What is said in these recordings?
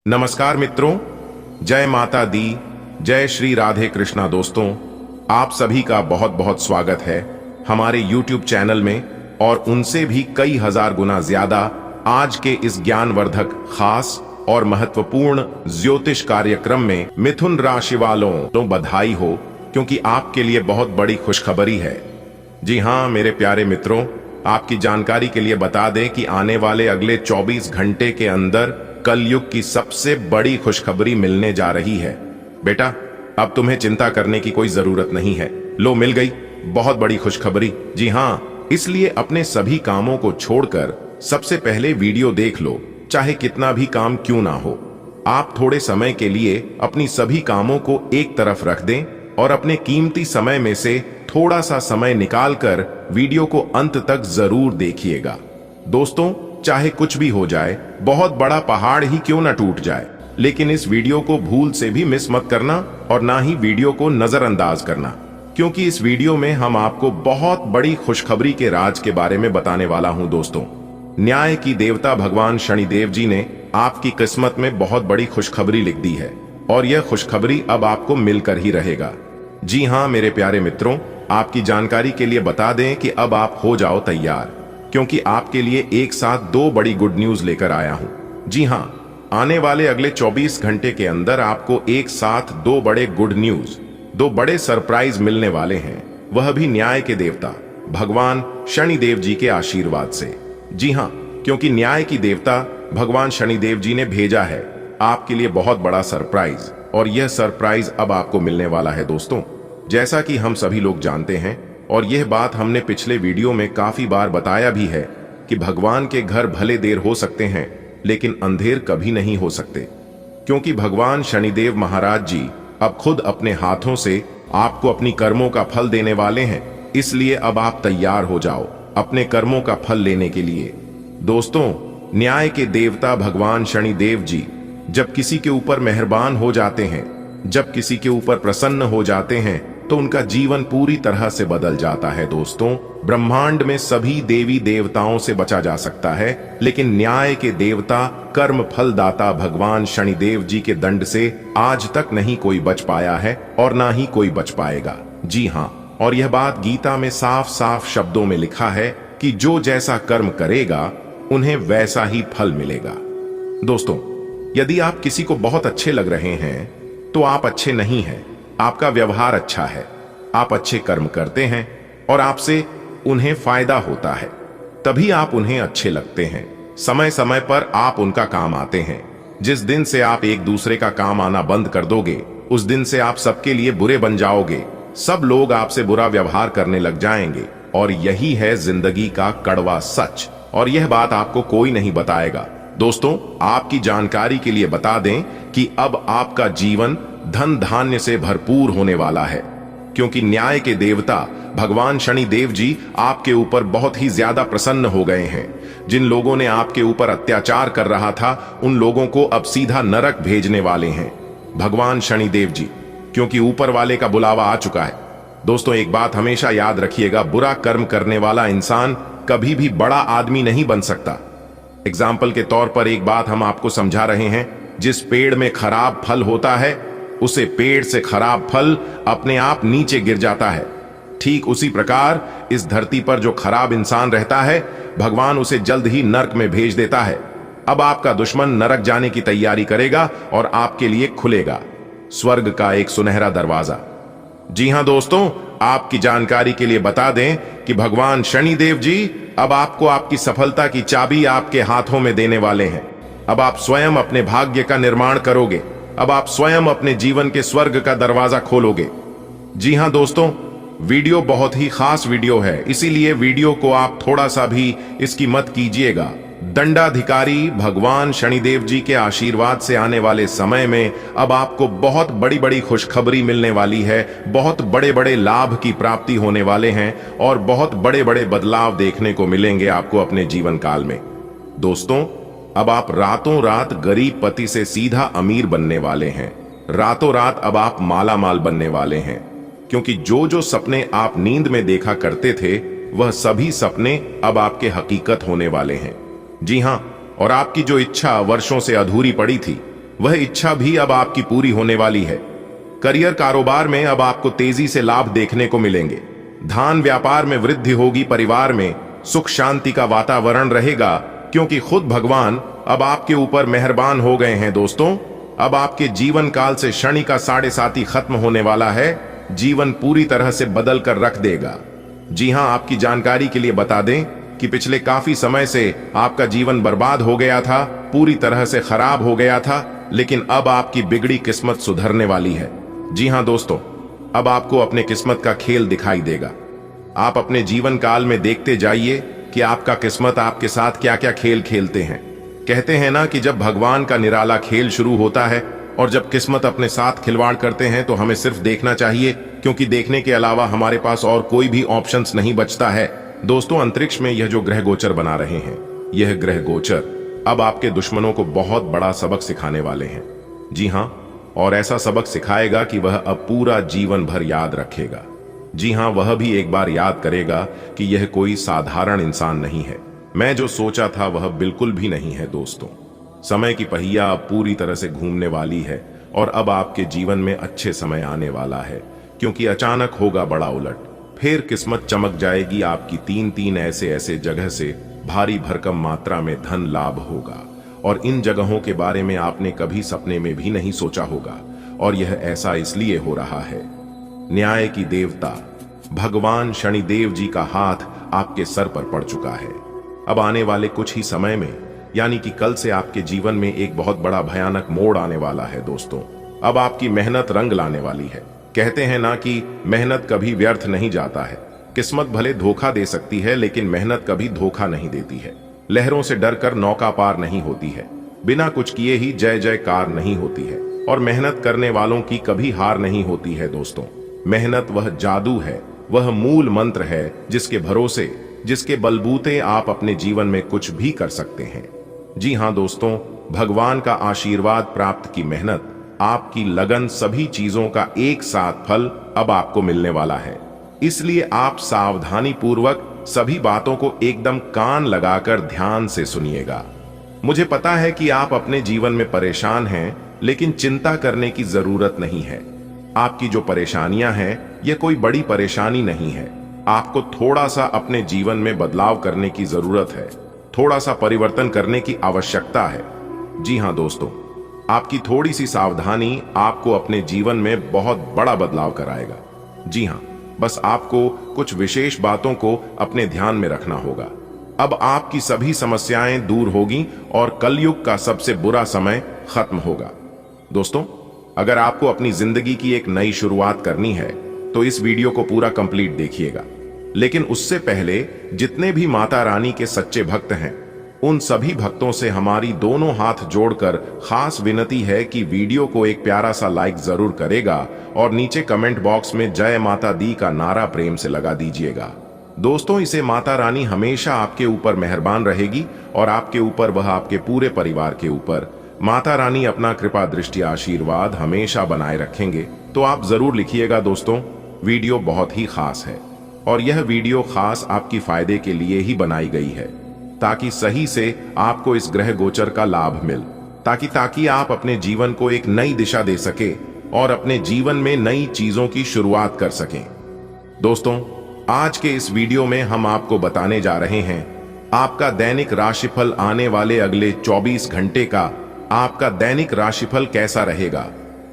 नमस्कार मित्रों, जय माता दी, जय श्री राधे कृष्णा। दोस्तों, आप सभी का बहुत बहुत स्वागत है हमारे YouTube चैनल में और उनसे भी कई हजार गुना ज्यादा आज के इस ज्ञानवर्धक, खास और महत्वपूर्ण ज्योतिष कार्यक्रम में। मिथुन राशि वालों तो बधाई हो, क्योंकि आपके लिए बहुत बड़ी खुशखबरी है। जी हाँ मेरे प्यारे मित्रों, आपकी जानकारी के लिए बता दें कि आने वाले अगले 24 घंटे के अंदर कलयुग की सबसे बड़ी खुशखबरी मिलने जा रही है। बेटा, अब तुम्हें चिंता करने की कोई जरूरत नहीं है। लो, मिल गई बहुत बड़ी खुशखबरी। जी हाँ, इसलिए अपने सभी कामों को छोड़कर सबसे पहले वीडियो देख लो, चाहे कितना भी काम क्यों ना हो। आप थोड़े समय के लिए अपनी सभी कामों को एक तरफ रख दें और अपने कीमती समय में से थोड़ा सा समय निकालकर वीडियो को अंत तक जरूर देखिएगा। दोस्तों, चाहे कुछ भी हो जाए, बहुत बड़ा पहाड़ ही क्यों ना टूट जाए, लेकिन इस वीडियो को भूल से भी मिस मत करना और ना ही वीडियो को नजरअंदाज करना, क्योंकि इस वीडियो में हम आपको बहुत बड़ी खुशखबरी के राज के बारे में बताने वाला हूं। दोस्तों, न्याय की देवता भगवान शनिदेव जी ने आपकी किस्मत में बहुत बड़ी खुशखबरी लिख दी है और यह खुशखबरी अब आपको मिलकर ही रहेगा। जी हाँ मेरे प्यारे मित्रों, आपकी जानकारी के लिए बता दें कि अब आप हो जाओ तैयार, क्योंकि आपके लिए एक साथ दो बड़ी गुड न्यूज लेकर आया हूं। जी हां, आने वाले अगले 24 घंटे के अंदर आपको एक साथ दो बड़े गुड न्यूज, दो बड़े सरप्राइज मिलने वाले हैं, वह भी न्याय के देवता भगवान शनिदेव जी के आशीर्वाद से। जी हां, क्योंकि न्याय की देवता भगवान शनिदेव जी ने भेजा है आपके लिए बहुत बड़ा सरप्राइज, और यह सरप्राइज अब आपको मिलने वाला है। दोस्तों, जैसा कि हम सभी लोग जानते हैं और यह बात हमने पिछले वीडियो में काफी बार बताया भी है कि भगवान के घर भले देर हो सकते हैं, लेकिन अंधेर कभी नहीं हो सकते, क्योंकि भगवान शनिदेव महाराज जी अब खुद अपने हाथों से आपको अपनी कर्मों का फल देने वाले हैं। इसलिए अब आप तैयार हो जाओ अपने कर्मों का फल लेने के लिए। दोस्तों, न्याय के देवता भगवान शनिदेव जी जब किसी के ऊपर मेहरबान हो जाते हैं, जब किसी के ऊपर प्रसन्न हो जाते हैं, तो उनका जीवन पूरी तरह से बदल जाता है। दोस्तों, ब्रह्मांड में सभी देवी देवताओं से बचा जा सकता है, लेकिन न्याय के देवता, कर्म फलदाता भगवान शनिदेव जी के दंड से आज तक नहीं कोई बच पाया है और ना ही कोई बच पाएगा। जी हाँ, और यह बात गीता में साफ साफ शब्दों में लिखा है कि जो जैसा कर्म करेगा उन्हें वैसा ही फल मिलेगा। दोस्तों, यदि आप किसी को बहुत अच्छे लग रहे हैं तो आप अच्छे नहीं हैं। आपका व्यवहार अच्छा है, आप अच्छे कर्म करते हैं और आपसे उन्हें फायदा होता है, तभी आप उन्हें अच्छे लगते हैं। समय समय पर आप उनका काम आते हैं। जिस दिन से आप एक दूसरे का काम आना बंद कर दोगे, उस दिन से आप सबके लिए बुरे बन जाओगे। सब लोग आपसे बुरा व्यवहार करने लग जाएंगे और यही है जिंदगी का कड़वा सच, और यह बात आपको कोई नहीं बताएगा। दोस्तों, आपकी जानकारी के लिए बता दें कि अब आपका जीवन धन धान्य से भरपूर होने वाला है, क्योंकि न्याय के देवता भगवान शनिदेव जी आपके ऊपर बहुत ही ज्यादा प्रसन्न हो गए हैं। जिन लोगों ने आपके ऊपर अत्याचार कर रहा था, उन लोगों को अब सीधा नरक भेजने वाले हैं भगवान शनिदेव जी, क्योंकि ऊपर वाले का बुलावा आ चुका है। दोस्तों, एक बात हमेशा याद रखिएगा, बुरा कर्म करने वाला इंसान कभी भी बड़ा आदमी नहीं बन सकता। एग्जाम्पल के तौर पर एक बात हम आपको समझा रहे हैं, जिस पेड़ में खराब फल होता है, उसे पेड़ से खराब फल अपने आप नीचे गिर जाता है। ठीक उसी प्रकार इस धरती पर जो खराब इंसान रहता है, भगवान उसे जल्द ही नरक में भेज देता है। अब आपका दुश्मन नरक जाने की तैयारी करेगा और आपके लिए खुलेगा स्वर्ग का एक सुनहरा दरवाजा। जी हां दोस्तों, आपकी जानकारी के लिए बता दें कि भगवान शनिदेव जी अब आपको आपकी सफलता की चाबी आपके हाथों में देने वाले हैं। अब आप स्वयं अपने भाग्य का निर्माण करोगे। अब आप स्वयं अपने जीवन के स्वर्ग का दरवाजा खोलोगे। जी हां दोस्तों, वीडियो बहुत ही खास वीडियो है, इसीलिए वीडियो को आप थोड़ा सा भी इसकी मत कीजिएगा। दंडाधिकारी भगवान शनिदेव जी के आशीर्वाद से आने वाले समय में अब आपको बहुत बड़ी बड़ी खुशखबरी मिलने वाली है, बहुत बड़े बड़े लाभ की प्राप्ति होने वाले हैं और बहुत बड़े बड़े बदलाव देखने को मिलेंगे आपको अपने जीवन काल में। दोस्तों, अब आप रातों रात गरीब पति से सीधा अमीर बनने वाले हैं। रातों रात अब आप माला माल बनने वाले हैं, क्योंकि जो जो सपने आप नींद में देखा करते थे, वह सभी सपने अब आपके हकीकत होने वाले हैं। जी हां, और आपकी जो इच्छा वर्षों से अधूरी पड़ी थी, वह इच्छा भी अब आपकी पूरी होने वाली है। करियर कारोबार में अब आपको तेजी से लाभ देखने को मिलेंगे। धान व्यापार में वृद्धि होगी। परिवार में सुख शांति का वातावरण रहेगा, क्योंकि खुद भगवान अब आपके ऊपर मेहरबान हो गए हैं। दोस्तों, अब आपके जीवन काल से शनि का 7.5 खत्म होने वाला है। जीवन पूरी तरह से बदल कर रख देगा। जी हां, आपकी जानकारी के लिए बता दें कि पिछले काफी समय से आपका जीवन बर्बाद हो गया था, पूरी तरह से खराब हो गया था, लेकिन अब आपकी बिगड़ी किस्मत सुधरने वाली है। जी हां दोस्तों, अब आपको अपने किस्मत का खेल दिखाई देगा। आप अपने जीवन काल में देखते जाइए कि आपका किस्मत आपके साथ क्या क्या खेल खेलते हैं। कहते हैं ना कि जब भगवान का निराला खेल शुरू होता है और जब किस्मत अपने साथ खिलवाड़ करते हैं तो हमें सिर्फ देखना चाहिए, क्योंकि देखने के अलावा हमारे पास और कोई भी ऑप्शंस नहीं बचता है। दोस्तों, अंतरिक्ष में यह जो ग्रह गोचर बना रहे हैं, यह ग्रह गोचर अब आपके दुश्मनों को बहुत बड़ा सबक सिखाने वाले हैं। जी हां, और ऐसा सबक सिखाएगा कि वह अब पूरा जीवन भर याद रखेगा। जी हां, वह भी एक बार याद करेगा कि यह कोई साधारण इंसान नहीं है। मैं जो सोचा था वह बिल्कुल भी नहीं है। दोस्तों, समय की पहिया अब पूरी तरह से घूमने वाली है और अब आपके जीवन में अच्छे समय आने वाला है, क्योंकि अचानक होगा बड़ा उलट। फिर किस्मत चमक जाएगी। आपकी तीन ऐसे जगह से भारी भरकम मात्रा में धन लाभ होगा, और इन जगहों के बारे में आपने कभी सपने में भी नहीं सोचा होगा। और यह ऐसा इसलिए हो रहा है, न्याय की देवता भगवान शनिदेव जी का हाथ आपके सर पर पड़ चुका है। अब आने वाले कुछ ही समय में, यानी कि कल से, आपके जीवन में एक बहुत बड़ा भयानक मोड़ आने वाला है। दोस्तों, अब आपकी मेहनत रंग लाने वाली है। कहते हैं ना कि मेहनत कभी व्यर्थ नहीं जाता है। किस्मत भले धोखा दे सकती है, लेकिन मेहनत कभी धोखा नहीं देती है। लहरों से डरकर नौका पार नहीं होती है। बिना कुछ किए ही जय जयकार नहीं होती है, और मेहनत करने वालों की कभी हार नहीं होती है। दोस्तों, मेहनत वह जादू है, वह मूल मंत्र है जिसके भरोसे, जिसके बलबूते आप अपने जीवन में कुछ भी कर सकते हैं। जी हां दोस्तों, भगवान का आशीर्वाद प्राप्त की मेहनत, आपकी लगन, सभी चीजों का एक साथ फल अब आपको मिलने वाला है। इसलिए आप सावधानी पूर्वक सभी बातों को एकदम कान लगाकर ध्यान से सुनिएगा। मुझे पता है कि आप अपने जीवन में परेशान हैं, लेकिन चिंता करने की जरूरत नहीं है। आपकी जो परेशानियां हैं, यह कोई बड़ी परेशानी नहीं है। आपको थोड़ा सा अपने जीवन में बदलाव करने की जरूरत है, थोड़ा सा परिवर्तन करने की आवश्यकता है। जी हां दोस्तों, आपकी थोड़ी सी सावधानी आपको अपने जीवन में बहुत बड़ा बदलाव कराएगा। जी हां, बस आपको कुछ विशेष बातों को अपने ध्यान में रखना होगा। अब आपकी सभी समस्याएं दूर होगी और कलयुग का सबसे बुरा समय खत्म होगा। दोस्तों, अगर आपको अपनी जिंदगी की एक नई शुरुआत करनी है तो इस वीडियो को पूरा कंप्लीट देखिएगा। लेकिन उससे पहले जितने भी माता रानी के सच्चे भक्त हैं, उन सभी भक्तों से हमारी दोनों हाथ जोड़कर खास विनती है कि वीडियो को एक प्यारा सा लाइक जरूर करेगा और नीचे कमेंट बॉक्स में जय माता दी का नारा प्रेम से लगा दीजिएगा। दोस्तों, इसे माता रानी हमेशा आपके ऊपर मेहरबान रहेगी और आपके ऊपर, वह आपके पूरे परिवार के ऊपर, माता रानी अपना कृपा दृष्टि आशीर्वाद हमेशा बनाए रखेंगे। तो आप जरूर लिखिएगा। दोस्तों, वीडियो बहुत ही खास है और यह वीडियो खास आपकी फायदे के लिए ही बनाई गई है, ताकि सही से आपको इस ग्रह गोचर का लाभ मिल, ताकि आप अपने जीवन को एक नई दिशा दे सके और अपने जीवन में नई चीजों की शुरुआत कर सकें। दोस्तों, आज के इस वीडियो में हम आपको बताने जा रहे हैं आपका दैनिक राशिफल, आने वाले अगले 24 घंटे का आपका दैनिक राशिफल कैसा रहेगा,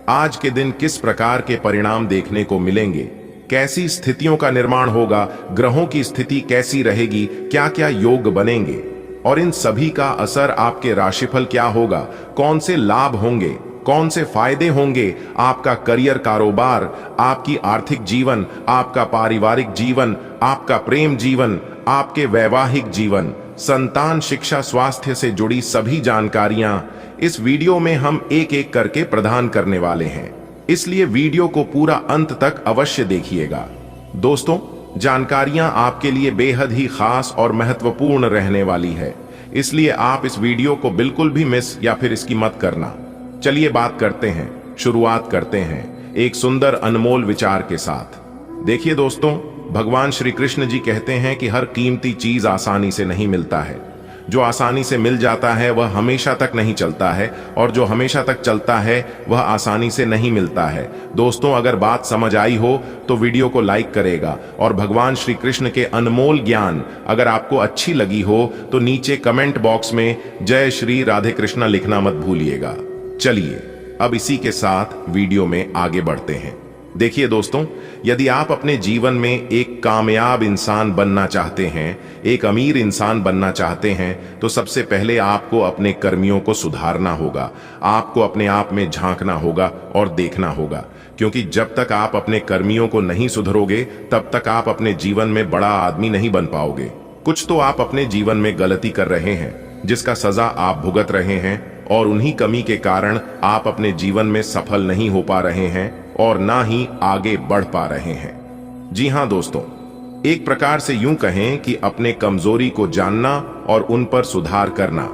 आज के दिन किस प्रकार के परिणाम देखने को मिलेंगे, कैसी स्थितियों का निर्माण होगा, ग्रहों की स्थिति कैसी रहेगी, क्या क्या योग बनेंगे और इन सभी का असर आपके राशिफल क्या होगा, कौन से लाभ होंगे, कौन से फायदे होंगे, आपका करियर कारोबार, आपकी आर्थिक जीवन, आपका पारिवारिक जीवन, आपका प्रेम जीवन, आपके वैवाहिक जीवन, संतान, शिक्षा, स्वास्थ्य से जुड़ी सभी जानकारियां इस वीडियो में हम एक एक करके प्रदान करने वाले हैं। इसलिए वीडियो को पूरा अंत तक अवश्य देखिएगा। दोस्तों, जानकारियां आपके लिए बेहद ही खास और महत्वपूर्ण रहने वाली है, इसलिए आप इस वीडियो को बिल्कुल भी मिस या फिर इसकी मत करना। चलिए बात करते हैं, शुरुआत करते हैं एक सुंदर अनमोल विचार के साथ। देखिए दोस्तों, भगवान श्री कृष्ण जी कहते हैं कि हर कीमती चीज आसानी से नहीं मिलता है। जो आसानी से मिल जाता है वह हमेशा तक नहीं चलता है, और जो हमेशा तक चलता है वह आसानी से नहीं मिलता है। दोस्तों, अगर बात समझ आई हो तो वीडियो को लाइक करेगा, और भगवान श्री कृष्ण के अनमोल ज्ञान अगर आपको अच्छी लगी हो तो नीचे कमेंट बॉक्स में जय श्री राधे कृष्णा लिखना मत भूलिएगा। चलिए अब इसी के साथ वीडियो में आगे बढ़ते हैं। देखिए दोस्तों, यदि आप अपने जीवन में एक कामयाब इंसान बनना चाहते हैं, एक अमीर इंसान बनना चाहते हैं, तो सबसे पहले आपको अपने कर्मियों को सुधारना होगा। आपको अपने आप में झांकना होगा और देखना होगा, क्योंकि जब तक आप अपने कर्मियों को नहीं सुधरोगे तब तक आप अपने जीवन में बड़ा आदमी नहीं बन पाओगे। कुछ तो आप अपने जीवन में गलती कर रहे हैं जिसका सजा आप भुगत रहे हैं, और उन्हीं कमी के कारण आप अपने जीवन में सफल नहीं हो पा रहे हैं और ना ही आगे बढ़ पा रहे हैं। जी हां दोस्तों, एक प्रकार से यूं कहें कि अपने कमजोरी को जानना और उन पर सुधार करना,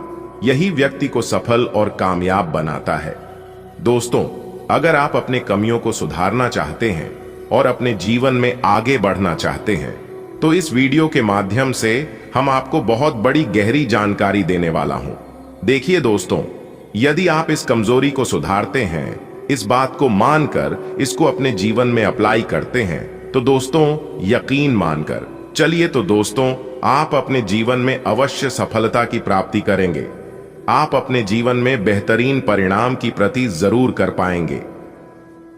यही व्यक्ति को सफल और कामयाब बनाता है। दोस्तों, अगर आप अपने कमियों को सुधारना चाहते हैं और अपने जीवन में आगे बढ़ना चाहते हैं, तो इस वीडियो के माध्यम से हम आपको बहुत बड़ी गहरी जानकारी देने वाला हूं। देखिए दोस्तों, यदि आप इस कमजोरी को सुधारते हैं, इस बात को मानकर इसको अपने जीवन में अप्लाई करते हैं, तो दोस्तों यकीन मानकर चलिए तो दोस्तों, आप अपने जीवन में अवश्य सफलता की प्राप्ति करेंगे। आप अपने जीवन में बेहतरीन परिणाम की प्रति जरूर कर पाएंगे।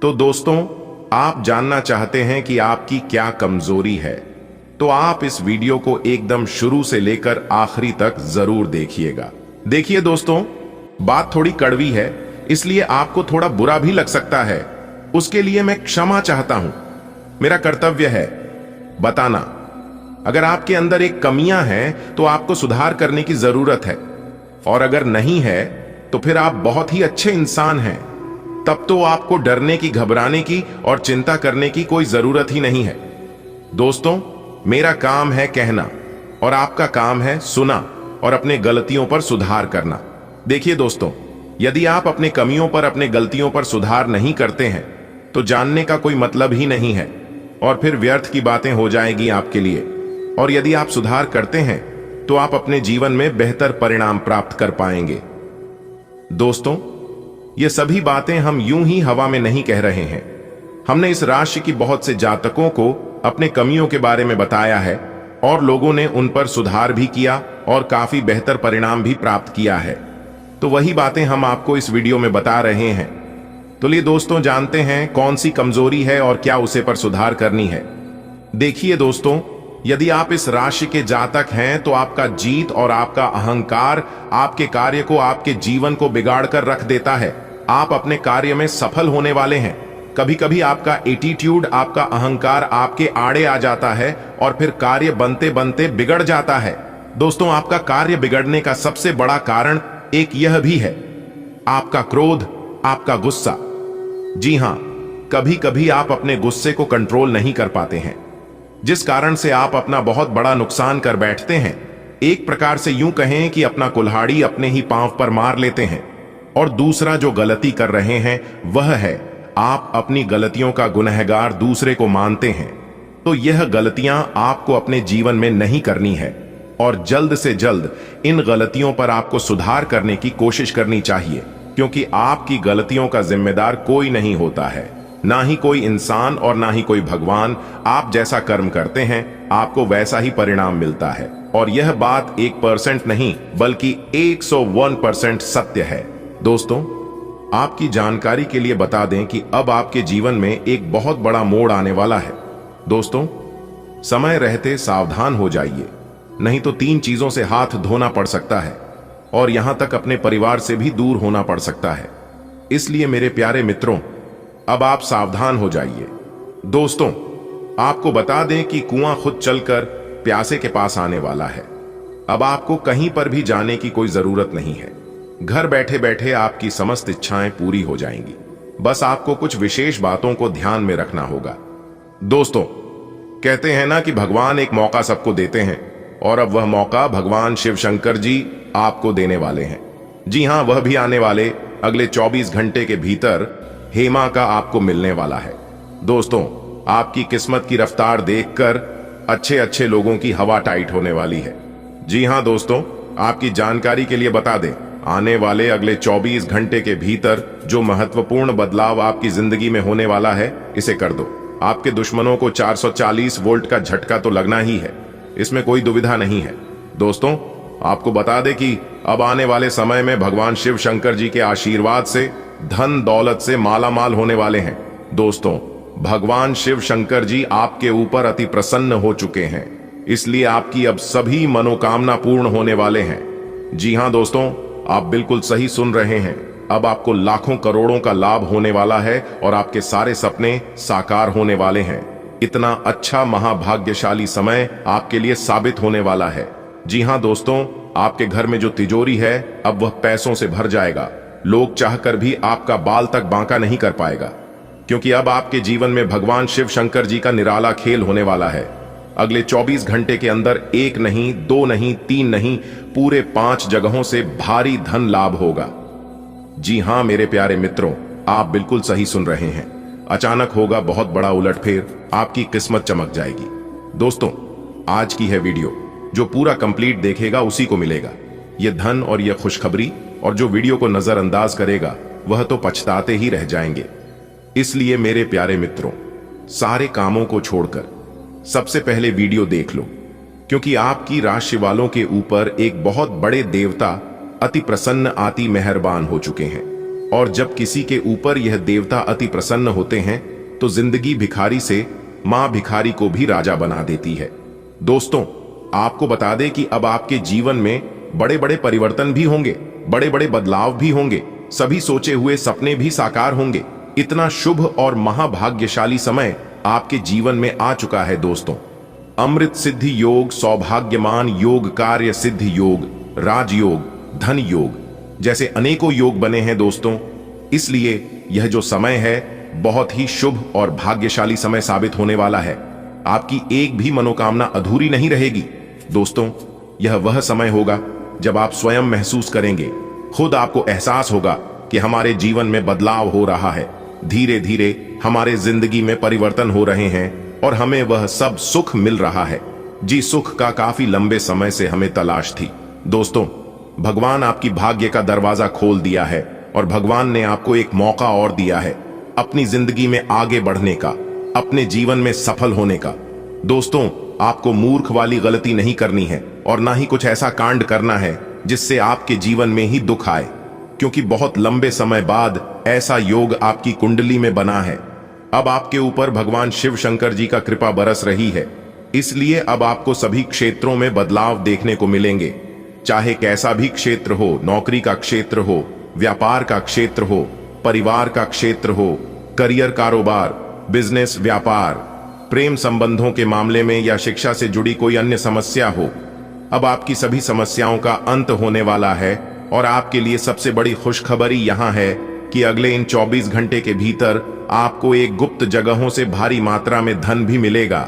तो दोस्तों, आप जानना चाहते हैं कि आपकी क्या कमजोरी है, तो आप इस वीडियो को एकदम शुरू से लेकर आखिरी तक जरूर देखिएगा। देखिए दोस्तों, बात थोड़ी कड़वी है, इसलिए आपको थोड़ा बुरा भी लग सकता है। उसके लिए मैं क्षमा चाहता हूं। मेरा कर्तव्य है बताना। अगर आपके अंदर एक कमियां हैं तो आपको सुधार करने की जरूरत है, और अगर नहीं है तो फिर आप बहुत ही अच्छे इंसान हैं। तब तो आपको डरने की, घबराने की और चिंता करने की कोई जरूरत ही नहीं है। दोस्तों, मेरा काम है कहना और आपका काम है सुना और अपने गलतियों पर सुधार करना। देखिए दोस्तों, यदि आप अपने कमियों पर, अपने गलतियों पर सुधार नहीं करते हैं तो जानने का कोई मतलब ही नहीं है, और फिर व्यर्थ की बातें हो जाएगी आपके लिए। और यदि आप सुधार करते हैं तो आप अपने जीवन में बेहतर परिणाम प्राप्त कर पाएंगे। दोस्तों, ये सभी बातें हम यूं ही हवा में नहीं कह रहे हैं। हमने इस राशि की बहुत से जातकों को अपने कमियों के बारे में बताया है, और लोगों ने उन पर सुधार भी किया और काफी बेहतर परिणाम भी प्राप्त किया है। तो वही बातें हम आपको इस वीडियो में बता रहे हैं। तो लिए दोस्तों, जानते हैं कौन सी कमजोरी है और क्या उसे पर सुधार करनी है। देखिए दोस्तों, यदि आप इस राशि के जातक हैं तो आपका जीत और आपका अहंकार आपके कार्य को, आपके जीवन को बिगाड़ कर रख देता है। आप अपने कार्य में सफल होने वाले हैं। कभी कभी आपका एटीट्यूड, आपका अहंकार आपके आड़े आ जाता है और फिर कार्य बनते बनते बिगड़ जाता है। दोस्तों, आपका कार्य बिगड़ने का सबसे बड़ा कारण एक यह भी है, आपका क्रोध, आपका गुस्सा। जी हां, कभी कभी आप अपने गुस्से को कंट्रोल नहीं कर पाते हैं, जिस कारण से आप अपना बहुत बड़ा नुकसान कर बैठते हैं। एक प्रकार से यूं कहें कि अपना कुल्हाड़ी अपने ही पांव पर मार लेते हैं। और दूसरा जो गलती कर रहे हैं वह है, आप अपनी गलतियों का गुनहगार दूसरे को मानते हैं। तो यह गलतियां आपको अपने जीवन में नहीं करनी है, और जल्द से जल्द इन गलतियों पर आपको सुधार करने की कोशिश करनी चाहिए, क्योंकि आपकी गलतियों का जिम्मेदार कोई नहीं होता है, ना ही कोई इंसान और ना ही कोई भगवान। आप जैसा कर्म करते हैं आपको वैसा ही परिणाम मिलता है, और यह बात 1% नहीं बल्कि 101% सत्य है। दोस्तों, आपकी जानकारी के लिए बता दें कि अब आपके जीवन में एक बहुत बड़ा मोड़ आने वाला है। दोस्तों, समय रहते सावधान हो जाइए, नहीं तो 3 चीजों से हाथ धोना पड़ सकता है, और यहां तक अपने परिवार से भी दूर होना पड़ सकता है। इसलिए मेरे प्यारे मित्रों, अब आप सावधान हो जाइए। दोस्तों, आपको बता दें कि कुआं खुद चलकर प्यासे के पास आने वाला है। अब आपको कहीं पर भी जाने की कोई जरूरत नहीं है। घर बैठे बैठे आपकी समस्त इच्छाएं पूरी हो जाएंगी। बस आपको कुछ विशेष बातों को ध्यान में रखना होगा। दोस्तों, कहते हैं ना कि भगवान एक मौका सबको देते हैं, और अब वह मौका भगवान शिव शंकर जी आपको देने वाले हैं। जी हां, वह भी आने वाले अगले 24 घंटे के भीतर हेमा का आपको मिलने वाला है। दोस्तों, आपकी किस्मत की रफ्तार देखकर अच्छे अच्छे लोगों की हवा टाइट होने वाली है। जी हां दोस्तों, आपकी जानकारी के लिए बता दें, आने वाले अगले 24 घंटे के भीतर जो महत्वपूर्ण बदलाव आपकी जिंदगी में होने वाला है, इसे कर दो। आपके दुश्मनों को 440 वोल्ट का झटका तो लगना ही है, इसमें कोई दुविधा नहीं है। दोस्तों, आपको बता दें कि अब आने वाले समय में भगवान शिव शंकर जी के आशीर्वाद से धन दौलत से माला माल होने वाले हैं। दोस्तों, भगवान शिव शंकर जी आपके ऊपर अति प्रसन्न हो चुके हैं, इसलिए आपकी अब सभी मनोकामना पूर्ण होने वाले हैं। जी हां दोस्तों, आप बिल्कुल सही सुन रहे हैं। अब आपको लाखों करोड़ों का लाभ होने वाला है और आपके सारे सपने साकार होने वाले हैं। इतना अच्छा महाभाग्यशाली समय आपके लिए साबित होने वाला है। जी हां दोस्तों, आपके घर में जो तिजोरी है अब वह पैसों से भर जाएगा। लोग चाहकर भी आपका बाल तक बांका नहीं कर पाएगा, क्योंकि अब आपके जीवन में भगवान शिव शंकर जी का निराला खेल होने वाला है। अगले 24 घंटे के अंदर 1 नहीं, 2 नहीं, 3 नहीं, पूरे 5 जगहों से भारी धन लाभ होगा। जी हां मेरे प्यारे मित्रों, आप बिल्कुल सही सुन रहे हैं। अचानक होगा बहुत बड़ा उलटफेर, आपकी किस्मत चमक जाएगी। दोस्तों, आज की है वीडियो, जो पूरा कंप्लीट देखेगा उसी को मिलेगा यह धन और यह खुशखबरी, और जो वीडियो को नजरअंदाज करेगा वह तो पछताते ही रह जाएंगे। इसलिए मेरे प्यारे मित्रों, सारे कामों को छोड़कर सबसे पहले वीडियो देख लो, क्योंकि आपकी राशि वालों के ऊपर एक बहुत बड़े देवता अति प्रसन्न अति मेहरबान हो चुके हैं। और जब किसी के ऊपर यह देवता अति प्रसन्न होते हैं तो जिंदगी भिखारी से मां भिखारी को भी राजा बना देती है। दोस्तों, आपको बता दें कि अब आपके जीवन में बड़े बड़े परिवर्तन भी होंगे, बड़े बड़े बदलाव भी होंगे, सभी सोचे हुए सपने भी साकार होंगे। इतना शुभ और महाभाग्यशाली समय आपके जीवन में आ चुका है। दोस्तों, अमृत सिद्धि योग, सौभाग्यमान योग, कार्य सिद्धि योग, राजयोग, धन योग जैसे अनेकों योग बने हैं। दोस्तों, इसलिए यह जो समय है बहुत ही शुभ और भाग्यशाली समय साबित होने वाला है। आपकी एक भी मनोकामना अधूरी नहीं रहेगी। दोस्तों, यह वह समय होगा जब आप स्वयं महसूस करेंगे, खुद आपको एहसास होगा कि हमारे जीवन में बदलाव हो रहा है। धीरे धीरे हमारे जिंदगी में परिवर्तन हो रहे हैं और हमें वह सब सुख मिल रहा है। जी, सुख का काफी लंबे समय से हमें तलाश थी। दोस्तों, भगवान आपकी भाग्य का दरवाजा खोल दिया है और भगवान ने आपको एक मौका और दिया है अपनी जिंदगी में आगे बढ़ने का, अपने जीवन में सफल होने का। दोस्तों, आपको मूर्ख वाली गलती नहीं करनी है और ना ही कुछ ऐसा कांड करना है जिससे आपके जीवन में ही दुख आए, क्योंकि बहुत लंबे समय बाद ऐसा योग आपकी कुंडली में बना है। अब आपके ऊपर भगवान शिव शंकर जी का कृपा बरस रही है, इसलिए अब आपको सभी क्षेत्रों में बदलाव देखने को मिलेंगे। चाहे कैसा भी क्षेत्र हो, नौकरी का क्षेत्र हो, व्यापार का क्षेत्र हो, परिवार का क्षेत्र हो, करियर, कारोबार, बिजनेस, व्यापार, प्रेम संबंधों के मामले में या शिक्षा से जुड़ी कोई अन्य समस्या हो, अब आपकी सभी समस्याओं का अंत होने वाला है। और आपके लिए सबसे बड़ी खुशखबरी यहां है कि अगले इन 24 घंटे के भीतर आपको एक गुप्त जगहों से भारी मात्रा में धन भी मिलेगा।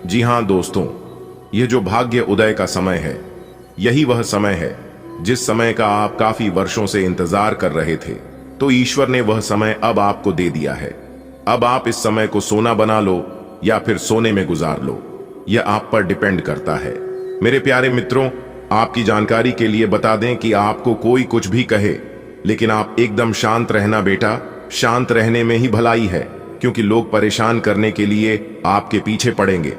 जी हां दोस्तों, यह जो भाग्य उदय का समय है, यही वह समय है जिस समय का आप काफी वर्षों से इंतजार कर रहे थे। तो ईश्वर ने वह समय अब आपको दे दिया है। अब आप इस समय को सोना बना लो या फिर सोने में गुजार लो, यह आप पर डिपेंड करता है। मेरे प्यारे मित्रों, आपकी जानकारी के लिए बता दें कि आपको कोई कुछ भी कहे, लेकिन आप एकदम शांत रहना बेटा। शांत रहने में ही भलाई है, क्योंकि लोग परेशान करने के लिए आपके पीछे पड़ेंगे।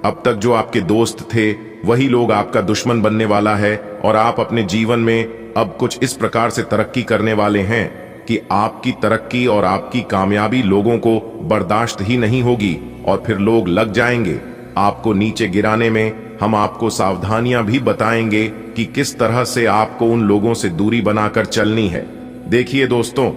अब तक जो आपके दोस्त थे वही लोग आपका दुश्मन बनने वाला है और आप अपने जीवन में अब कुछ इस प्रकार से तरक्की करने वाले हैं कि आपकी तरक्की और आपकी कामयाबी लोगों को बर्दाश्त ही नहीं होगी और फिर लोग लग जाएंगे आपको नीचे गिराने में। हम आपको सावधानियां भी बताएंगे कि किस तरह से आपको उन लोगों से दूरी बनाकर चलनी है। देखिए दोस्तों,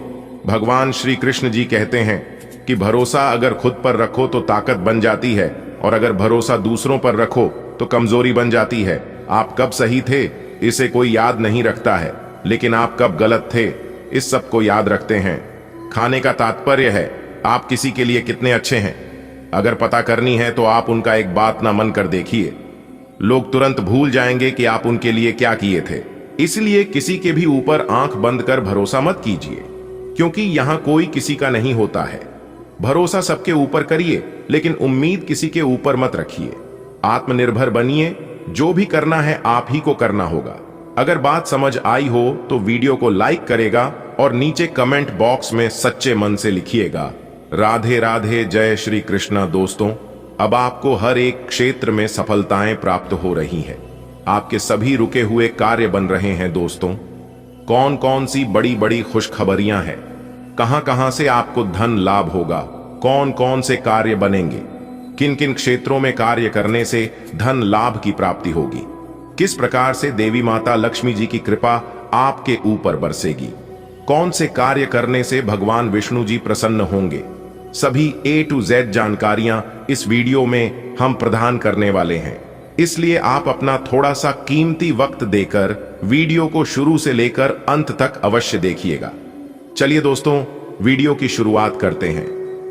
भगवान श्री कृष्ण जी कहते हैं कि भरोसा अगर खुद पर रखो तो ताकत बन जाती है, और अगर भरोसा दूसरों पर रखो तो कमजोरी बन जाती है। आप कब सही थे इसे कोई याद नहीं रखता है, लेकिन आप कब गलत थे इस सब को याद रखते हैं। खाने का तात्पर्य है आप किसी के लिए कितने अच्छे हैं। अगर पता करनी है तो आप उनका एक बात ना मन कर देखिए, लोग तुरंत भूल जाएंगे कि आप उनके लिए क्या किए थे। इसलिए किसी के भी ऊपर आंख बंद कर भरोसा मत कीजिए, क्योंकि यहां कोई किसी का नहीं होता है। भरोसा सबके ऊपर करिए, लेकिन उम्मीद किसी के ऊपर मत रखिए। आत्मनिर्भर बनिए, जो भी करना है आप ही को करना होगा। अगर बात समझ आई हो तो वीडियो को लाइक करेगा और नीचे कमेंट बॉक्स में सच्चे मन से लिखिएगा राधे राधे। जय श्री कृष्णा। दोस्तों, अब आपको हर एक क्षेत्र में सफलताएं प्राप्त हो रही हैं। आपके सभी रुके हुए कार्य बन रहे हैं। दोस्तों, कौन कौन सी बड़ी बड़ी खुशखबरियां हैं, कहां कहां से आपको धन लाभ होगा, कौन कौन से कार्य बनेंगे, किन किन क्षेत्रों में कार्य करने से धन लाभ की प्राप्ति होगी, किस प्रकार से देवी माता लक्ष्मी जी की कृपा आपके ऊपर बरसेगी, कौन से कार्य करने से भगवान विष्णु जी प्रसन्न होंगे, सभी A to Z जानकारियां इस वीडियो में हम प्रदान करने वाले हैं। इसलिए आप अपना थोड़ा सा कीमती वक्त देकर वीडियो को शुरू से लेकर अंत तक अवश्य देखिएगा। चलिए दोस्तों, वीडियो की शुरुआत करते हैं,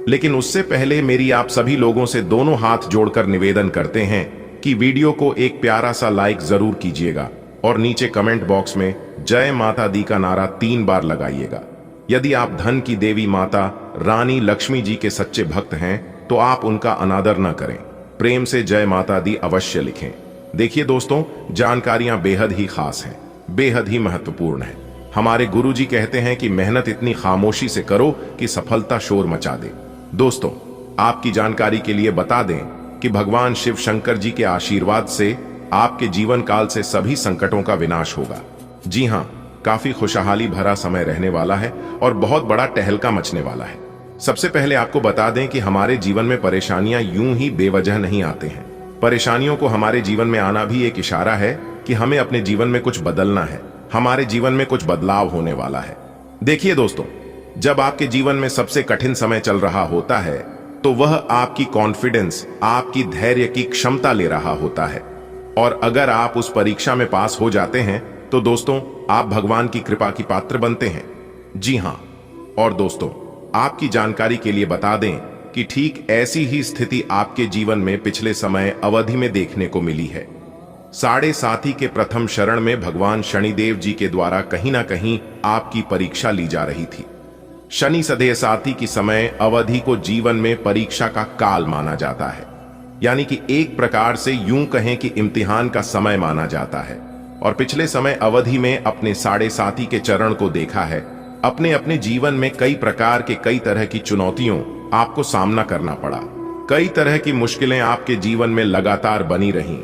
लेकिन उससे पहले मेरी आप सभी लोगों से दोनों हाथ जोड़कर निवेदन करते हैं कि वीडियो को एक प्यारा सा लाइक जरूर कीजिएगा और नीचे कमेंट बॉक्स में जय माता दी का नारा 3 बार लगाइएगा। यदि आप धन की देवी माता रानी लक्ष्मी जी के सच्चे भक्त हैं तो आप उनका अनादर न करें, प्रेम से जय माता दी अवश्य लिखें। देखिए दोस्तों, जानकारियां बेहद ही खास हैं, बेहद ही महत्वपूर्ण है। हमारे गुरुजी कहते हैं कि मेहनत इतनी खामोशी से करो कि सफलता शोर मचा दे। दोस्तों, आपकी जानकारी के लिए बता दें कि भगवान शिव शंकर जी के आशीर्वाद से आपके जीवन काल से सभी संकटों का विनाश होगा। जी हां, काफी खुशहाली भरा समय रहने वाला है और बहुत बड़ा टहलका मचने वाला है। सबसे पहले आपको बता दें कि हमारे जीवन में परेशानियां यूं ही बेवजह नहीं आते हैं। परेशानियों को हमारे जीवन में आना भी एक इशारा है कि हमें अपने जीवन में कुछ बदलना है, हमारे जीवन में कुछ बदलाव होने वाला है। देखिए दोस्तों, जब आपके जीवन में सबसे कठिन समय चल रहा होता है तो वह आपकी कॉन्फिडेंस, आपकी धैर्य की क्षमता ले रहा होता है, और अगर आप उस परीक्षा में पास हो जाते हैं तो दोस्तों आप भगवान की कृपा की पात्र बनते हैं। जी हां, और दोस्तों आपकी जानकारी के लिए बता दें कि ठीक ऐसी ही स्थिति आपके जीवन में पिछले समय अवधि में देखने को मिली है। साढ़े साथी के प्रथम शरण में भगवान शनिदेव जी के द्वारा कहीं ना कहीं आपकी परीक्षा ली जा रही थी। शनि सदैव साथी की समय अवधि को जीवन में परीक्षा का काल माना जाता है, यानी कि एक प्रकार से यूं कहें कि इम्तिहान का समय माना जाता है। और पिछले समय अवधि में अपने साढ़े साथी के चरण को देखा है। अपने अपने जीवन में कई प्रकार के कई तरह की चुनौतियों आपको सामना करना पड़ा, कई तरह की मुश्किलें आपके जीवन में लगातार बनी रहीं।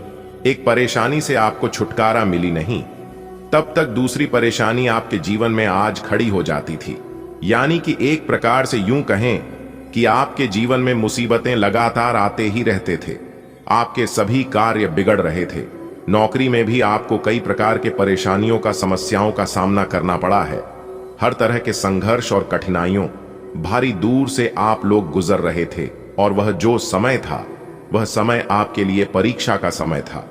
एक परेशानी से आपको छुटकारा मिली नहीं, तब तक दूसरी परेशानी आपके जीवन में आज खड़ी हो जाती थी। यानी कि एक प्रकार से यूं कहें कि आपके जीवन में मुसीबतें लगातार आते ही रहते थे, आपके सभी कार्य बिगड़ रहे थे। नौकरी में भी आपको कई प्रकार के परेशानियों का, समस्याओं का सामना करना पड़ा है। हर तरह के संघर्ष और कठिनाइयों भारी दूर से आप लोग गुजर रहे थे, और वह जो समय था वह समय आपके लिए परीक्षा का समय था।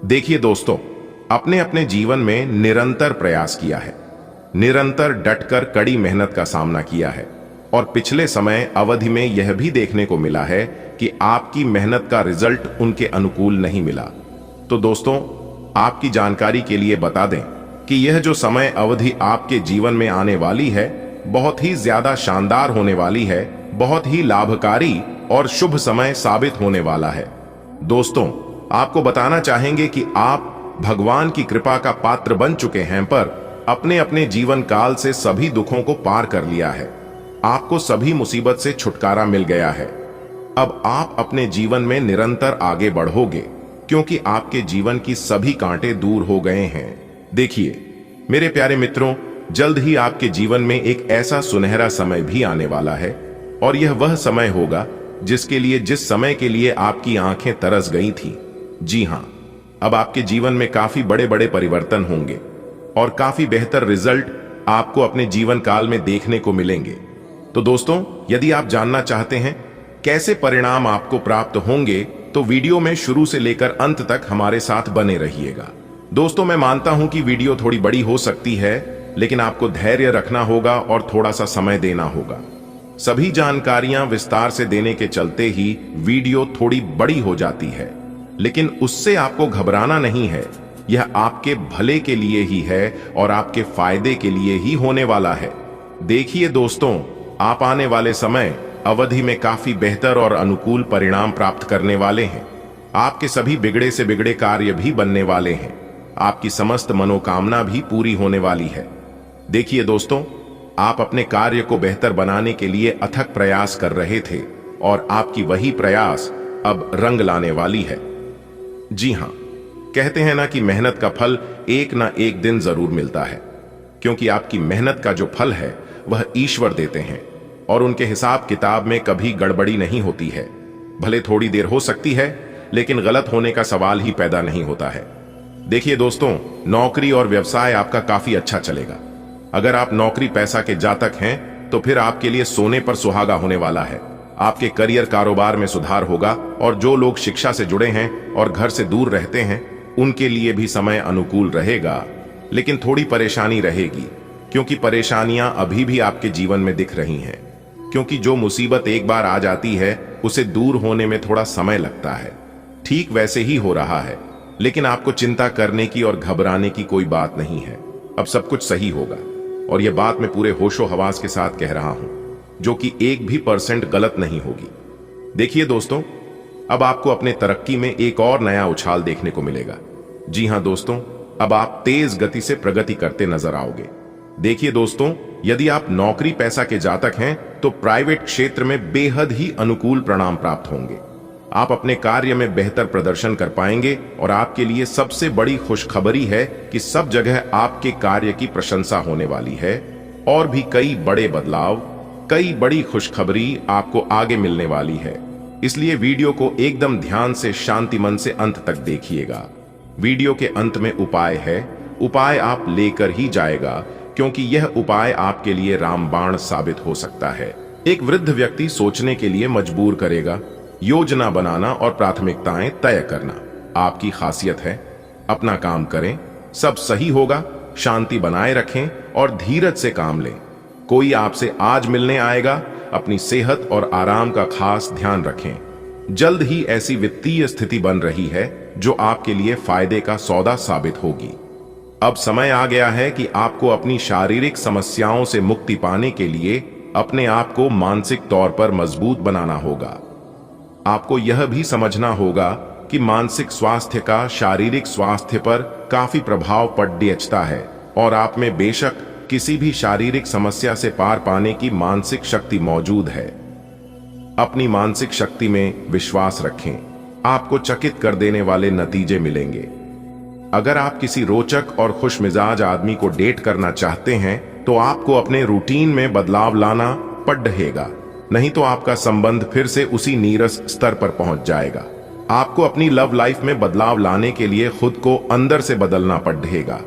देखिए दोस्तों, अपने अपने जीवन में निरंतर प्रयास किया है, निरंतर डटकर कड़ी मेहनत का सामना किया है, और पिछले समय अवधि में यह भी देखने को मिला है कि आपकी मेहनत का रिजल्ट उनके अनुकूल नहीं मिला। तो दोस्तों, आपकी जानकारी के लिए बता दें कि यह जो समय अवधि आपके जीवन में आने वाली है बहुत ही ज्यादा शानदार होने वाली है, बहुत ही लाभकारी और शुभ समय साबित होने वाला है। दोस्तों, आपको बताना चाहेंगे कि आप भगवान की कृपा का पात्र बन चुके हैं, पर अपने अपने जीवन काल से सभी दुखों को पार कर लिया है। आपको सभी मुसीबत से छुटकारा मिल गया है। अब आप अपने जीवन में निरंतर आगे बढ़ोगे, क्योंकि आपके जीवन की सभी कांटे दूर हो गए हैं। देखिए मेरे प्यारे मित्रों, जल्द ही आपके जीवन में एक ऐसा सुनहरा समय भी आने वाला है, और यह वह समय होगा जिस समय के लिए आपकी आंखें तरस गई थी। जी हां, अब आपके जीवन में काफी बड़े बड़े परिवर्तन होंगे और काफी बेहतर रिजल्ट आपको अपने जीवन काल में देखने को मिलेंगे। तो दोस्तों, यदि आप जानना चाहते हैं कैसे परिणाम आपको प्राप्त होंगे तो वीडियो में शुरू से लेकर अंत तक हमारे साथ बने रहिएगा। दोस्तों, मैं मानता हूं कि वीडियो थोड़ी बड़ी हो सकती है, लेकिन आपको धैर्य रखना होगा और थोड़ा सा समय देना होगा। सभी जानकारियां विस्तार से देने के चलते ही वीडियो थोड़ी बड़ी हो जाती है, लेकिन उससे आपको घबराना नहीं है। यह आपके भले के लिए ही है और आपके फायदे के लिए ही होने वाला है। देखिए दोस्तों, आप आने वाले समय अवधि में काफी बेहतर और अनुकूल परिणाम प्राप्त करने वाले हैं। आपके सभी बिगड़े से बिगड़े कार्य भी बनने वाले हैं। आपकी समस्त मनोकामना भी पूरी होने वाली है। देखिए दोस्तों, आप अपने कार्य को बेहतर बनाने के लिए अथक प्रयास कर रहे थे और आपकी वही प्रयास अब रंग लाने वाली है। जी हां, कहते हैं ना कि मेहनत का फल एक ना एक दिन जरूर मिलता है, क्योंकि आपकी मेहनत का जो फल है वह ईश्वर देते हैं और उनके हिसाब किताब में कभी गड़बड़ी नहीं होती है। भले थोड़ी देर हो सकती है, लेकिन गलत होने का सवाल ही पैदा नहीं होता है। देखिए दोस्तों, नौकरी और व्यवसाय आपका काफी अच्छा चलेगा। अगर आप नौकरी पैसा के जातक हैं तो फिर आपके लिए सोने पर सुहागा होने वाला है। आपके करियर कारोबार में सुधार होगा और जो लोग शिक्षा से जुड़े हैं और घर से दूर रहते हैं उनके लिए भी समय अनुकूल रहेगा, लेकिन थोड़ी परेशानी रहेगी, क्योंकि परेशानियां अभी भी आपके जीवन में दिख रही हैं। क्योंकि जो मुसीबत एक बार आ जाती है उसे दूर होने में थोड़ा समय लगता है। ठीक वैसे ही हो रहा है, लेकिन आपको चिंता करने की और घबराने की कोई बात नहीं है। अब सब कुछ सही होगा और यह बात मैं पूरे होशो हवास के साथ कह रहा हूं, जो कि 1% गलत नहीं होगी। देखिए दोस्तों, अब आपको अपने तरक्की में एक और नया उछाल देखने को मिलेगा। जी हां दोस्तों, अब आप तेज गति से प्रगति करते नजर आओगे। देखिए दोस्तों, यदि आप नौकरी पैसा के जातक हैं तो प्राइवेट क्षेत्र में बेहद ही अनुकूल परिणाम प्राप्त होंगे। आप अपने कार्य में बेहतर प्रदर्शन कर पाएंगे और आपके लिए सबसे बड़ी खुशखबरी है कि सब जगह आपके कार्य की प्रशंसा होने वाली है और भी कई बड़े बदलाव, कई बड़ी खुशखबरी आपको आगे मिलने वाली है। इसलिए वीडियो को एकदम ध्यान से शांति मन से अंत तक देखिएगा। वीडियो के अंत में उपाय है, उपाय आप लेकर ही जाएगा, क्योंकि यह उपाय आपके लिए रामबाण साबित हो सकता है। एक वृद्ध व्यक्ति सोचने के लिए मजबूर करेगा। योजना बनाना और प्राथमिकताएं तय करना आपकी खासियत है। अपना काम करें, सब सही होगा। शांति बनाए रखें और धीरज से काम लें। कोई आपसे आज मिलने आएगा, अपनी सेहत और आराम का खास ध्यान रखें। जल्द ही ऐसी वित्तीय स्थिति बन रही है जो आपके लिए फायदे का सौदा साबित होगी। अब समय आ गया है कि आपको अपनी शारीरिक समस्याओं से मुक्ति पाने के लिए अपने आप को मानसिक तौर पर मजबूत बनाना होगा। आपको यह भी समझना होगा कि मानसिक स्वास्थ्य का शारीरिक स्वास्थ्य पर काफी प्रभाव पड़ता है और आप में बेशक किसी भी शारीरिक समस्या से पार पाने की मानसिक शक्ति मौजूद है। अपनी मानसिक शक्ति में विश्वास रखें, आपको चकित कर देने वाले नतीजे मिलेंगे। अगर आप किसी रोचक और खुशमिजाज आदमी को डेट करना चाहते हैं तो आपको अपने रूटीन में बदलाव लाना पड़ेगा, नहीं तो आपका संबंध फिर से उसी नीरस स्तर पर पहुंच जाएगा। आपको अपनी लव लाइफ में बदलाव लाने के लिए खुद को अंदर से बदलना पड़ेगा।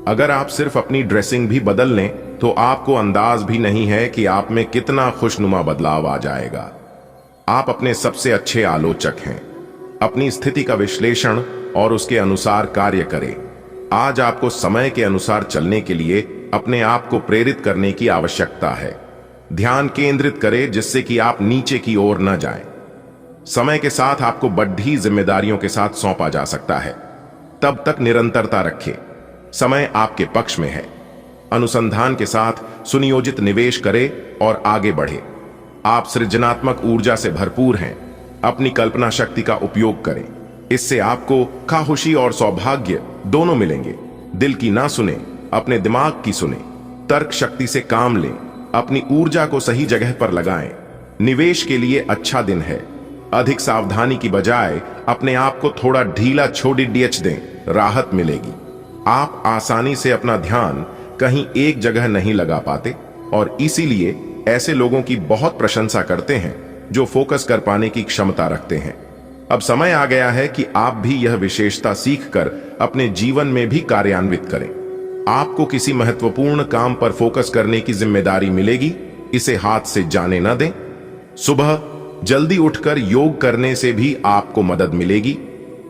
अगर आप सिर्फ अपनी ड्रेसिंग भी बदल लें तो आपको अंदाज भी नहीं है कि आप में कितना खुशनुमा बदलाव आ जाएगा। आप अपने सबसे अच्छे आलोचक हैं। अपनी स्थिति का विश्लेषण और उसके अनुसार कार्य करें। आज आपको समय के अनुसार चलने के लिए अपने आप को प्रेरित करने की आवश्यकता है। ध्यान केंद्रित करें जिससे कि आप नीचे की ओर न जाएं। समय के साथ आपको बढ़ी जिम्मेदारियों के साथ सौंपा जा सकता है, तब तक निरंतरता रखें। समय आपके पक्ष में है। अनुसंधान के साथ सुनियोजित निवेश करें और आगे बढ़े। आप सृजनात्मक ऊर्जा से भरपूर हैं। अपनी कल्पना शक्ति का उपयोग करें, इससे आपको खामोशी और सौभाग्य दोनों मिलेंगे। दिल की ना सुने, अपने दिमाग की सुने। तर्क शक्ति से काम लें, अपनी ऊर्जा को सही जगह पर लगाएं। निवेश के लिए अच्छा दिन है। अधिक सावधानी की बजाय अपने आप को थोड़ा ढीला छोड़ दें, राहत मिलेगी। आप आसानी से अपना ध्यान कहीं एक जगह नहीं लगा पाते और इसीलिए ऐसे लोगों की बहुत प्रशंसा करते हैं जो फोकस कर पाने की क्षमता रखते हैं। अब समय आ गया है कि आप भी यह विशेषता सीखकर अपने जीवन में भी कार्यान्वित करें। आपको किसी महत्वपूर्ण काम पर फोकस करने की जिम्मेदारी मिलेगी, इसे हाथ से जाने न दें। सुबह जल्दी उठकर योग करने से भी आपको मदद मिलेगी।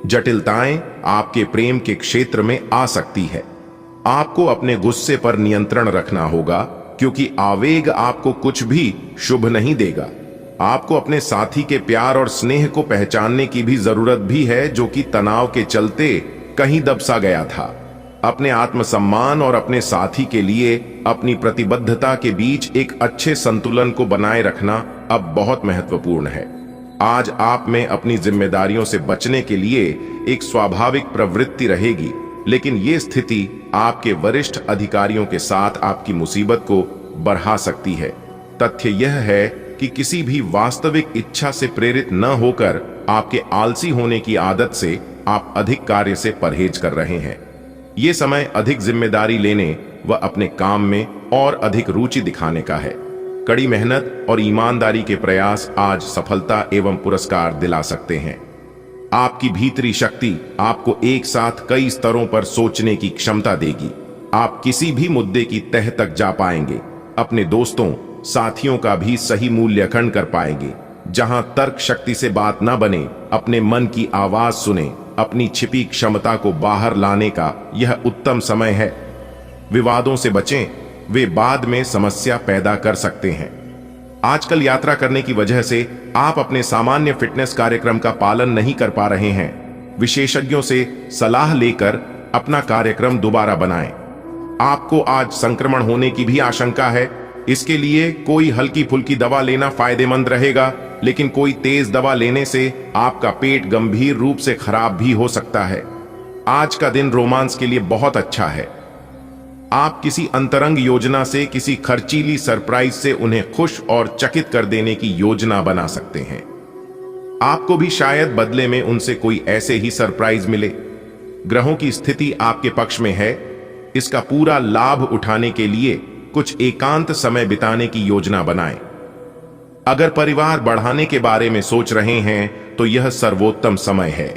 जटिलताएं आपके प्रेम के क्षेत्र में आ सकती है। आपको अपने गुस्से पर नियंत्रण रखना होगा, क्योंकि आवेग आपको कुछ भी शुभ नहीं देगा। आपको अपने साथी के प्यार और स्नेह को पहचानने की भी जरूरत भी है, जो कि तनाव के चलते कहीं दबसा गया था। अपने आत्मसम्मान और अपने साथी के लिए अपनी प्रतिबद्धता के बीच एक अच्छे संतुलन को बनाए रखना अब बहुत महत्वपूर्ण है। आज आप में अपनी जिम्मेदारियों से बचने के लिए एक स्वाभाविक प्रवृत्ति रहेगी लेकिन ये स्थिति आपके वरिष्ठ अधिकारियों के साथ आपकी मुसीबत को बढ़ा सकती है। तथ्य यह है कि किसी भी वास्तविक इच्छा से प्रेरित न होकर आपके आलसी होने की आदत से आप अधिक कार्य से परहेज कर रहे हैं। ये समय अधिक जिम्मेदारी लेने व अपने काम में और अधिक रुचि दिखाने का है। कड़ी मेहनत और ईमानदारी के प्रयास आज सफलता एवं पुरस्कार दिला सकते हैं। आपकी भीतरी शक्ति आपको एक साथ कई स्तरों पर सोचने की क्षमता देगी। आप किसी भी मुद्दे की तह तक जा पाएंगे, अपने दोस्तों साथियों का भी सही मूल्यांकन कर पाएंगे। जहां तर्क शक्ति से बात न बने, अपने मन की आवाज सुने, अपनी छिपी क्षमता को बाहर लाने का यह उत्तम समय है। विवादों से बचें, वे बाद में समस्या पैदा कर सकते हैं। आजकल यात्रा करने की वजह से आप अपने सामान्य फिटनेस कार्यक्रम का पालन नहीं कर पा रहे हैं। विशेषज्ञों से सलाह लेकर अपना कार्यक्रम दोबारा बनाएं। आपको आज संक्रमण होने की भी आशंका है। इसके लिए कोई हल्की फुल्की दवा लेना फायदेमंद रहेगा, लेकिन कोई तेज दवा लेने से आपका पेट गंभीर रूप से खराब भी हो सकता है। आज का दिन रोमांस के लिए बहुत अच्छा है। आप किसी अंतरंग योजना से, किसी खर्चीली सरप्राइज से उन्हें खुश और चकित कर देने की योजना बना सकते हैं। आपको भी शायद बदले में उनसे कोई ऐसे ही सरप्राइज मिले। ग्रहों की स्थिति आपके पक्ष में है। इसका पूरा लाभ उठाने के लिए कुछ एकांत समय बिताने की योजना बनाएं। अगर परिवार बढ़ाने के बारे में सोच रहे हैं तो यह सर्वोत्तम समय है।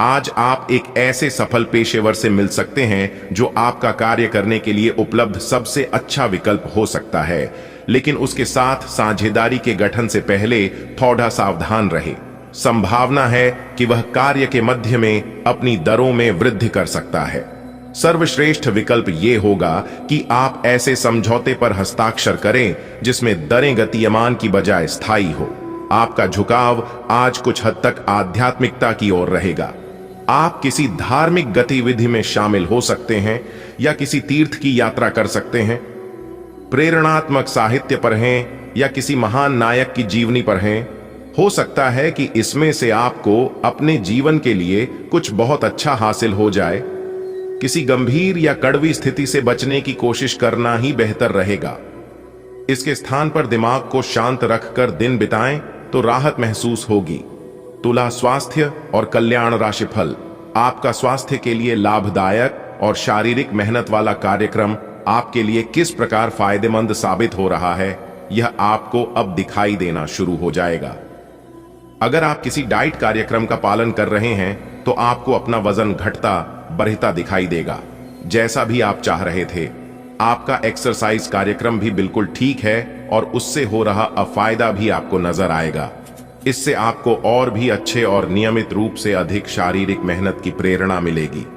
आज आप एक ऐसे सफल पेशेवर से मिल सकते हैं जो आपका कार्य करने के लिए उपलब्ध सबसे अच्छा विकल्प हो सकता है, लेकिन उसके साथ साझेदारी के गठन से पहले थोड़ा सावधान रहे। संभावना है कि वह कार्य के मध्य में अपनी दरों में वृद्धि कर सकता है। सर्वश्रेष्ठ विकल्प ये होगा कि आप ऐसे समझौते पर हस्ताक्षर करें जिसमें दरें गतिमान की बजाय स्थायी हो। आपका झुकाव आज कुछ हद तक आध्यात्मिकता की ओर रहेगा। आप किसी धार्मिक गतिविधि में शामिल हो सकते हैं या किसी तीर्थ की यात्रा कर सकते हैं। प्रेरणात्मक साहित्य पर हैं या किसी महान नायक की जीवनी पर हैं। हो सकता है कि इसमें से आपको अपने जीवन के लिए कुछ बहुत अच्छा हासिल हो जाए। किसी गंभीर या कड़वी स्थिति से बचने की कोशिश करना ही बेहतर रहेगा। इसके स्थान पर दिमाग को शांत रखकर दिन बिताएं तो राहत महसूस होगी। तुला स्वास्थ्य और कल्याण राशिफल। आपका स्वास्थ्य के लिए लाभदायक और शारीरिक मेहनत वाला कार्यक्रम आपके लिए किस प्रकार फायदेमंद साबित हो रहा है, यह आपको अब दिखाई देना शुरू हो जाएगा। अगर आप किसी डाइट कार्यक्रम का पालन कर रहे हैं तो आपको अपना वजन घटता बढ़ता दिखाई देगा, जैसा भी आप चाह रहे थे। आपका एक्सरसाइज कार्यक्रम भी बिल्कुल ठीक है और उससे हो रहा अफायदा भी आपको नजर आएगा। इससे आपको और भी अच्छे और नियमित रूप से अधिक शारीरिक मेहनत की प्रेरणा मिलेगी।